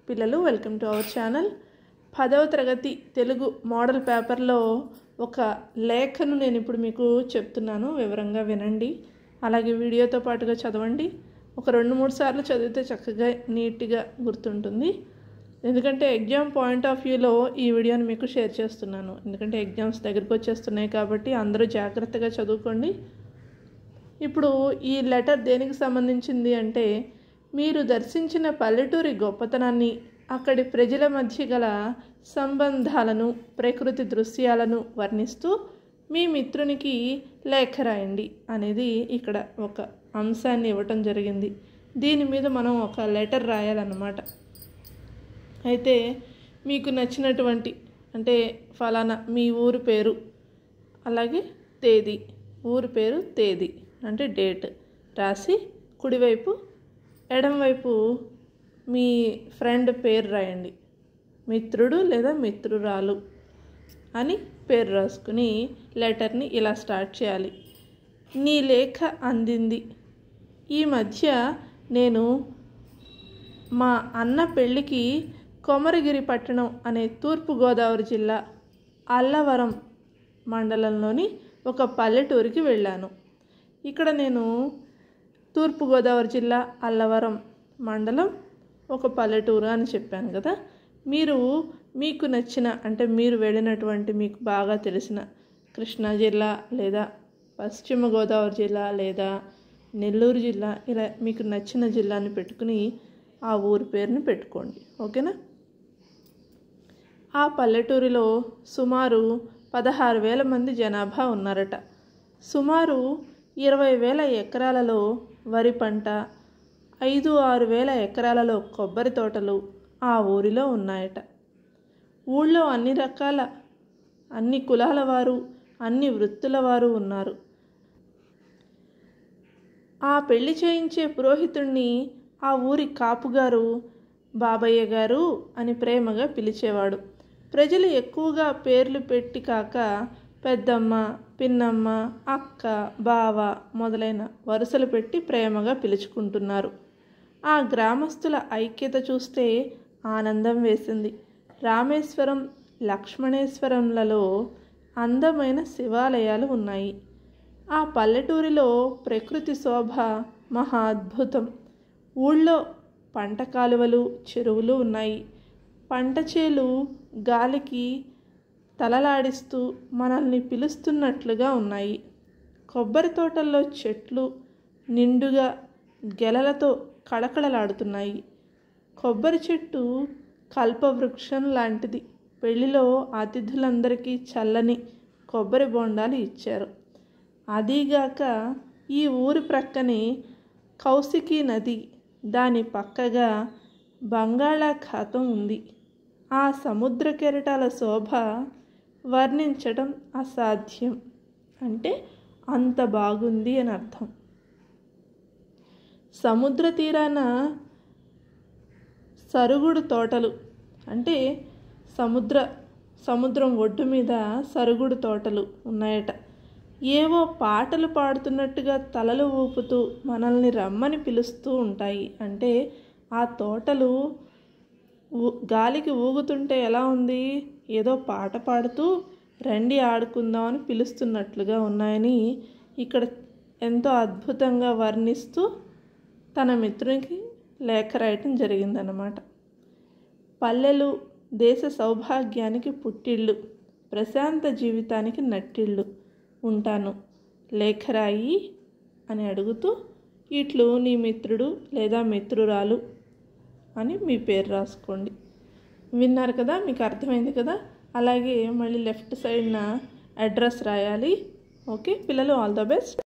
పిల్లలు welcome to our channel. 10వ తరగతి తెలుగు మోడల్ పేపర్లో ఒక లేఖను నేను ఇప్పుడు మీకు చెప్తున్నాను, వివరంగా వినండి. అలాగే వీడియోతో పాటుగా చదవండి. ఒక 2-3 సార్లు చదివితే చక్కగా నీట్గా గుర్తుంటుంది. ఎందుకంటే ఎగ్జామ్ పాయింట్ ఆఫ్ వ్యూలో ఈ వీడియోని మీకు షేర్ చేస్తున్నాను. ఎందుకంటే ఎగ్జామ్స్ దగ్గరికి వచ్చేస్తున్నాయి కాబట్టి అందరూ జాగ్రత్తగా చదువుకోండి. ఇప్పుడు ఈ లెటర్ దేనికి సంబంధించింది అంటే, మీరు దర్శించిన పల్లెటూరి గొప్పతనాన్ని, అక్కడి ప్రజల మధ్య గల సంబంధాలను, ప్రకృతి దృశ్యాలను వర్ణిస్తూ మీ మిత్రునికి లేఖ రాయండి అనేది ఇక్కడ ఒక అంశాన్ని ఇవ్వటం జరిగింది. దీని మీద మనం ఒక లెటర్ రాయాలన్నమాట. అయితే మీకు నచ్చినటువంటి అంటే ఫలానా మీ ఊరు పేరు, అలాగే తేదీ, ఊరు పేరు తేదీ అంటే డేట్ రాసి కుడివైపు ఎడమవైపు మీ ఫ్రెండ్ పేరు రాయండి. మిత్రుడు లేదా మిత్రురాలు అని పేరు రాసుకుని లెటర్ని ఇలా స్టార్ట్ చేయాలి. నీ లేఖ అందింది. ఈ మధ్య నేను మా అన్న పెళ్ళికి కొమరగిరి పట్టణం అనే తూర్పుగోదావరి జిల్లా అల్లవరం మండలంలోని ఒక పల్లెటూరికి వెళ్ళాను. ఇక్కడ నేను తూర్పుగోదావరి జిల్లా అల్లవరం మండలం ఒక పల్లెటూరు అని చెప్పాను కదా. మీకు నచ్చిన అంటే మీరు వెళ్ళినటువంటి మీకు బాగా తెలిసిన కృష్ణా జిల్లా లేదా పశ్చిమ గోదావరి జిల్లా లేదా నెల్లూరు జిల్లా, ఇలా మీకు నచ్చిన జిల్లాని పెట్టుకుని ఆ ఊరి పేరుని పెట్టుకోండి. ఓకేనా? ఆ పల్లెటూరిలో సుమారు 16,000 మంది జనాభా ఉన్నారట. సుమారు 20,000 ఎకరాలలో వరి పంట, 5-6 వేల ఎకరాలలో కొబ్బరి తోటలు ఆ ఊరిలో ఉన్నాయట. ఊళ్ళో అన్ని కులాల వారు, అన్ని వృత్తుల వారు ఉన్నారు. ఆ పెళ్లి చేయించే పురోహితుణ్ణి ఆ ఊరి కాపుగారు బాబయ్య గారు అని ప్రేమగా పిలిచేవాడు. ప్రజలు ఎక్కువగా పేర్లు పెట్టి కాక పెద్దమ్మ, పిన్నమ్మ, అక్క, బావ మొదలైన వరుసలు పెట్టి ప్రేమగా పిలుచుకుంటున్నారు. ఆ గ్రామస్తుల ఐక్యత చూస్తే ఆనందం వేసింది. రామేశ్వరం, లక్ష్మణేశ్వరంలలో అందమైన శివాలయాలు ఉన్నాయి. ఆ పల్లెటూరిలో ప్రకృతి శోభ మహా అద్భుతం. ఊళ్ళో పంట కాలువలు, చెరువులు ఉన్నాయి. పంట చేలు గాలికి తలలాడిస్తూ మనల్ని పిలుస్తున్నట్లుగా ఉన్నాయి. కొబ్బరి తోటల్లో చెట్లు నిండుగా గెలలతో కళకళలాడుతున్నాయి. కొబ్బరి చెట్టు కల్పవృక్షం లాంటిది. పెళ్లిలో అతిథులందరికీ చల్లని కొబ్బరి బొండాలు ఇచ్చారు. అదీగాక ఈ ఊరి ప్రక్కనే కౌశికీ నది, దాని పక్కగా బంగాళాఖాతం ఉంది. ఆ సముద్ర కెరటాల శోభ వర్ణించడం అసాధ్యం. అంటే అంత బాగుంది అని అర్థం. సముద్ర తీరాన సరుగుడు తోటలు అంటే సముద్రం ఒడ్డు మీద సరుగుడు తోటలు ఉన్నాయట. ఏవో పాటలు పాడుతున్నట్టుగా తలలు ఊపుతూ మనల్ని రమ్మని పిలుస్తూ ఉంటాయి. అంటే ఆ తోటలు గాలికి ఊగుతుంటే ఎలా ఉంది, ఏదో పాట పాడుతూ రండి ఆడుకుందామని పిలుస్తున్నట్లుగా ఉన్నాయని ఇక్కడ ఎంతో అద్భుతంగా వర్ణిస్తూ తన మిత్రునికి లేఖ రాయటం జరిగిందన్నమాట. పల్లెలు దేశ సౌభాగ్యానికి పుట్టిళ్ళు, ప్రశాంత జీవితానికి నట్టిళ్ళు. ఉంటాను, లేఖ రాయి అని అడుగుతూ ఇట్లు నీ మిత్రుడు లేదా మిత్రురాలు అని మీ పేరు రాసుకోండి. విన్నారు కదా, మీకు అర్థమైంది కదా. అలాగే మళ్ళీ లెఫ్ట్ సైడ్న అడ్రస్ రాయాలి. ఓకే పిల్లలు, ఆల్ ద బెస్ట్.